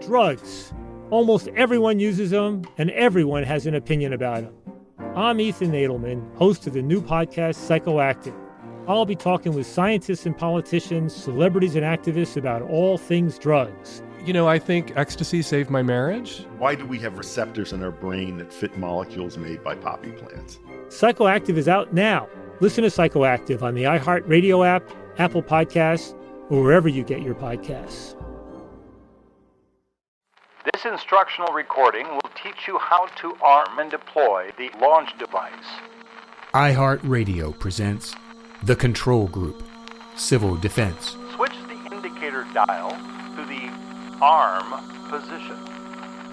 Drugs. Almost everyone uses them, and everyone has an opinion about them. I'm Ethan Nadelman, host of the new podcast, Psychoactive. I'll be talking with scientists and politicians, celebrities and activists about all things drugs. You know, I think ecstasy saved my marriage. Why do we have receptors in our brain that fit molecules made by poppy plants? Psychoactive is out now. Listen to Psychoactive on the iHeartRadio app, Apple Podcasts, or wherever you get your podcasts. This instructional recording will teach you how to arm and deploy the launch device. iHeartRadio presents The Control Group, Civil Defense. Switch the indicator dial to the arm position.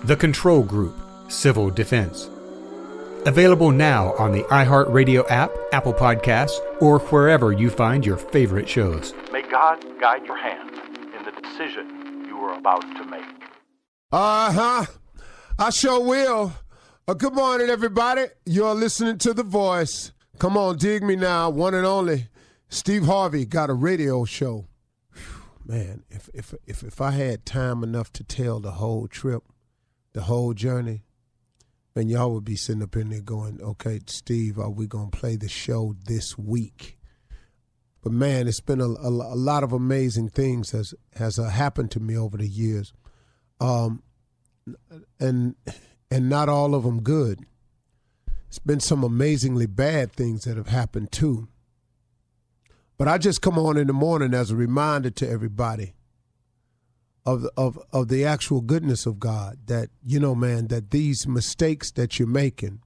The Control Group, Civil Defense. Available now on the iHeartRadio app, Apple Podcasts, or wherever you find your favorite shows. May God guide your hand in the decision you are about to make. I sure will. Good morning, everybody. You're listening to The Voice. Come on, dig me now. One and only Steve Harvey got a radio show. Man, if I had time enough to tell the whole trip, the whole journey, man, y'all would be sitting up in there going, okay, Steve, are we going to play the show this week? But, man, it's been a lot of amazing things has happened to me over the years. And not all of them good. It's been some amazingly bad things that have happened, too. But I just come on in the morning as a reminder to everybody of the actual goodness of God, that, you know, man, that these mistakes that you're making,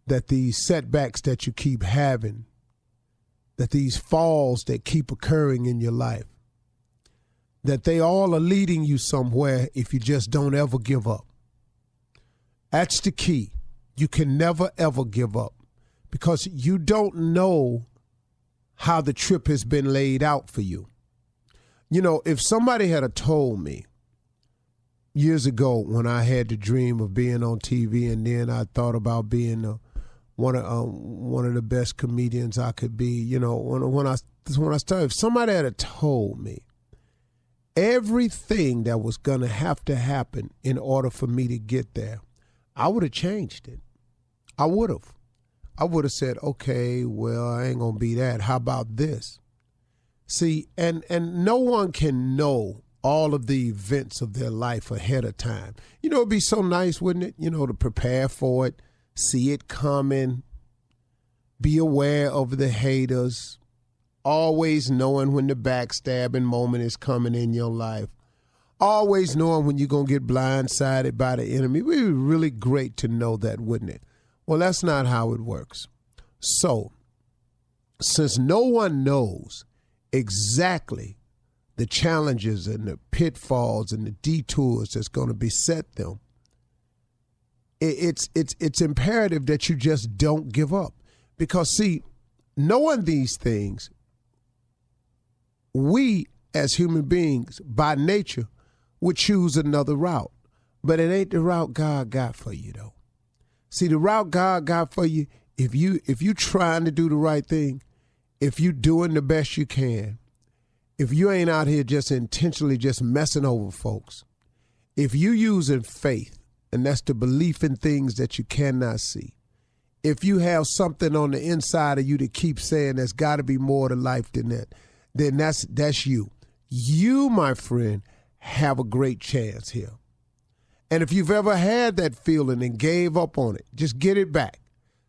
that these setbacks that you keep having, that these falls that keep occurring in your life, that they all are leading you somewhere if you just don't ever give up. That's the key. You can never, ever give up, because you don't know how the trip has been laid out for you. You know, if somebody had told me years ago when I had the dream of being on TV, and then I thought about being one of the best comedians I could be, you know, when I started, if somebody had told me everything that was going to have to happen in order for me to get there, I would have changed it. I would have said, okay, well, I ain't going to be that. How about this? See, and no one can know all of the events of their life ahead of time. You know, it'd be so nice, wouldn't it? You know, to prepare for it, see it coming, be aware of the haters, always knowing when the backstabbing moment is coming in your life, always knowing when you're going to get blindsided by the enemy. It would be really great to know that, wouldn't it? Well, that's not how it works. So, since no one knows exactly the challenges and the pitfalls and the detours that's going to beset them, it's imperative that you just don't give up. Because, see, knowing these things, we as human beings, by nature, would choose another route. But it ain't the route God got for you, though. See, the route God got for you, if you trying to do the right thing, if you doing the best you can, if you ain't out here just intentionally just messing over folks, if you using faith, and that's the belief in things that you cannot see, if you have something on the inside of you that keeps saying there's got to be more to life than that, then that's you. You, my friend, have a great chance here. And if you've ever had that feeling and gave up on it, just get it back.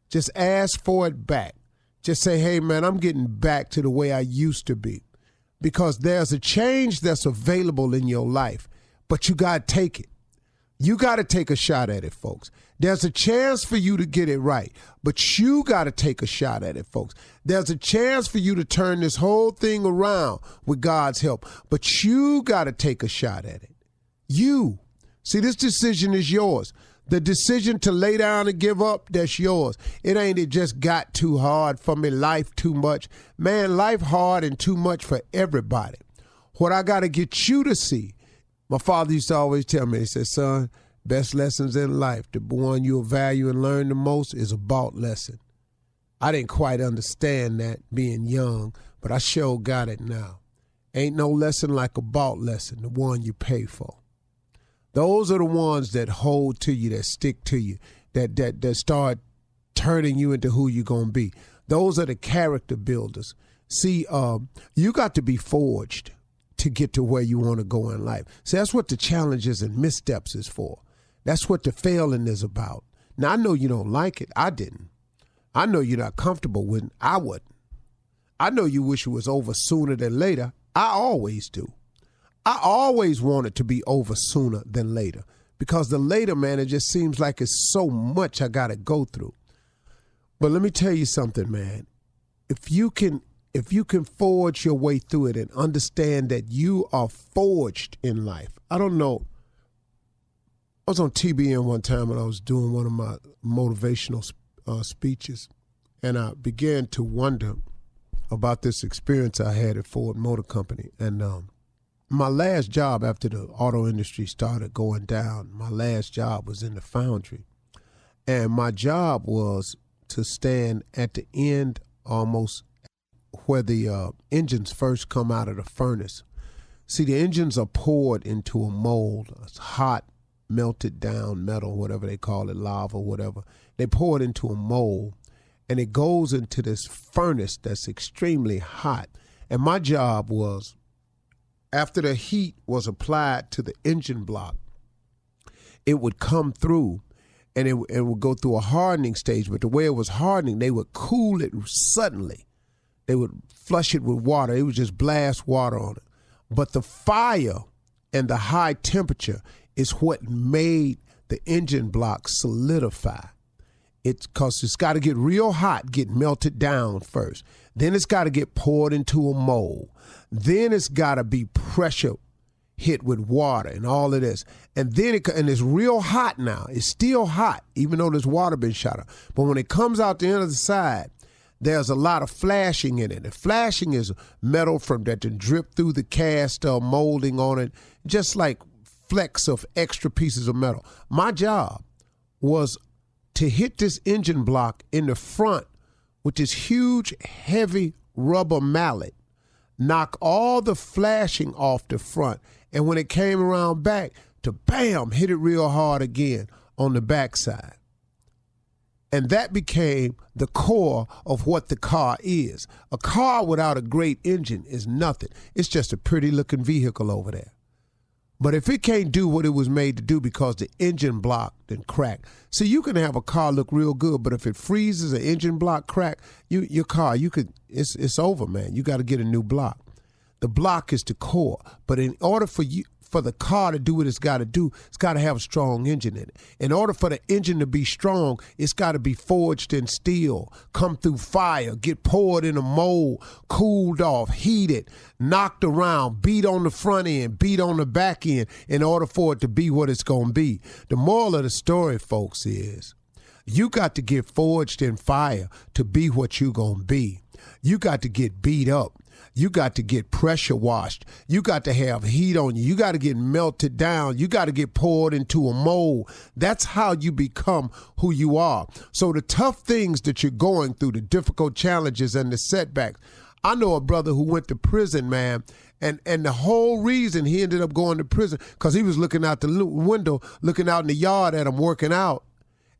Just ask for it back. Just say, hey, man, I'm getting back to the way I used to be. Because there's a change that's available in your life, but you got to take it. You got to take a shot at it, folks. There's a chance for you to get it right, but you got to take a shot at it, folks. There's a chance for you to turn this whole thing around with God's help, but you got to take a shot at it. You. See, this decision is yours. The decision to lay down and give up, that's yours. It ain't it just got too hard for me, life too much. Man, life hard and too much for everybody. What I got to get you to see, my father used to always tell me, he said, son, best lessons in life, the one you'll value and learn the most is a bought lesson. I didn't quite understand that being young, but I sure got it now. Ain't no lesson like a bought lesson, the one you pay for. Those are the ones that hold to you, that stick to you, that start turning you into who you're going to be. Those are the character builders. See, you got to be forged to get to where you want to go in life. See, that's what the challenges and missteps is for. That's what the failing is about. Now, I know you don't like it. I didn't. I know you're not comfortable with it. I wouldn't. I know you wish it was over sooner than later. I always do. I always want it to be over sooner than later, because the later, man, it just seems like it's so much I got to go through. But let me tell you something, man. If you can forge your way through it and understand that you are forged in life. I don't know. I was on TBN one time when I was doing one of my motivational speeches, and I began to wonder about this experience I had at Ford Motor Company. And my last job after the auto industry started going down, my last job was in the foundry. And my job was to stand at the end almost where the engines first come out of the furnace. See, the engines are poured into a mold. It's hot, melted down metal, whatever they call it, lava, whatever. They pour it into a mold, and it goes into this furnace that's extremely hot. And my job was, after the heat was applied to the engine block, it would come through, and it would go through a hardening stage. But the way it was hardening, they would cool it suddenly. They would flush it with water. It would just blast water on it. But the fire and the high temperature is what made the engine block solidify. It's because it's got to get real hot, get melted down first. Then it's got to get poured into a mold. Then it's got to be pressure hit with water and all of this. And then it's real hot now. It's still hot, even though there's water been shot up. But when it comes out the end of the side, there's a lot of flashing in it. And flashing is metal from that to drip through the cast molding on it, just like flecks of extra pieces of metal. My job was to hit this engine block in the front with this huge, heavy rubber mallet, knock all the flashing off the front, and when it came around back, to bam, hit it real hard again on the backside. And that became the core of what the car is. A car without a great engine is nothing. It's just a pretty looking vehicle over there. But if it can't do what it was made to do because the engine block then cracked. See, you can have a car look real good, but if it freezes, an engine block crack, your car, it's over, man. You got to get a new block. The block is the core. But in order for the car to do what it's got to do, it's got to have a strong engine in it. In order for the engine to be strong, it's got to be forged in steel, come through fire, get poured in a mold, cooled off, heated, knocked around, beat on the front end, beat on the back end in order for it to be what it's going to be. The moral of the story, folks, is you got to get forged in fire to be what you're going to be. You got to get beat up. You got to get pressure washed. You got to have heat on you. You got to get melted down. You got to get poured into a mold. That's how you become who you are. So the tough things that you're going through, the difficult challenges and the setbacks. I know a brother who went to prison, man, and the whole reason he ended up going to prison because he was looking out the window, looking out in the yard at him working out.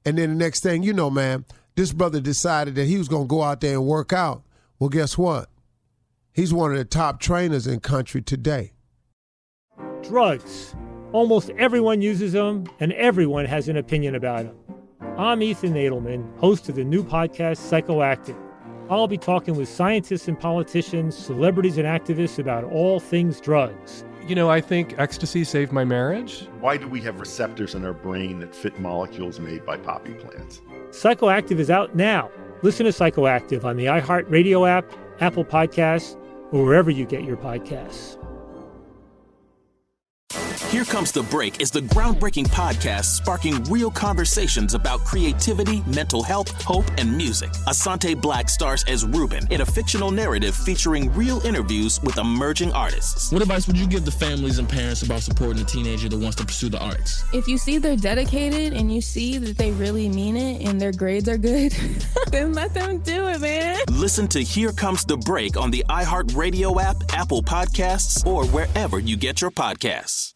And then the next thing you know, man, this brother decided that he was going to go out there and work out. Well, guess what? He's one of the top trainers in country today. Drugs. Almost everyone uses them, and everyone has an opinion about them. I'm Ethan Nadelman, host of the new podcast, Psychoactive. I'll be talking with scientists and politicians, celebrities and activists about all things drugs. You know, I think ecstasy saved my marriage. Why do we have receptors in our brain that fit molecules made by poppy plants? Psychoactive is out now. Listen to Psychoactive on the iHeartRadio app, Apple Podcasts, or wherever you get your podcasts. Here Comes the Break is the groundbreaking podcast sparking real conversations about creativity, mental health, hope, and music. Asante Black stars as Ruben in a fictional narrative featuring real interviews with emerging artists. What advice would you give the families and parents about supporting a teenager that wants to pursue the arts? If you see they're dedicated and you see that they really mean it and their grades are good, then let them do it, man. Listen to Here Comes the Break on the iHeartRadio app, Apple Podcasts, or wherever you get your podcasts.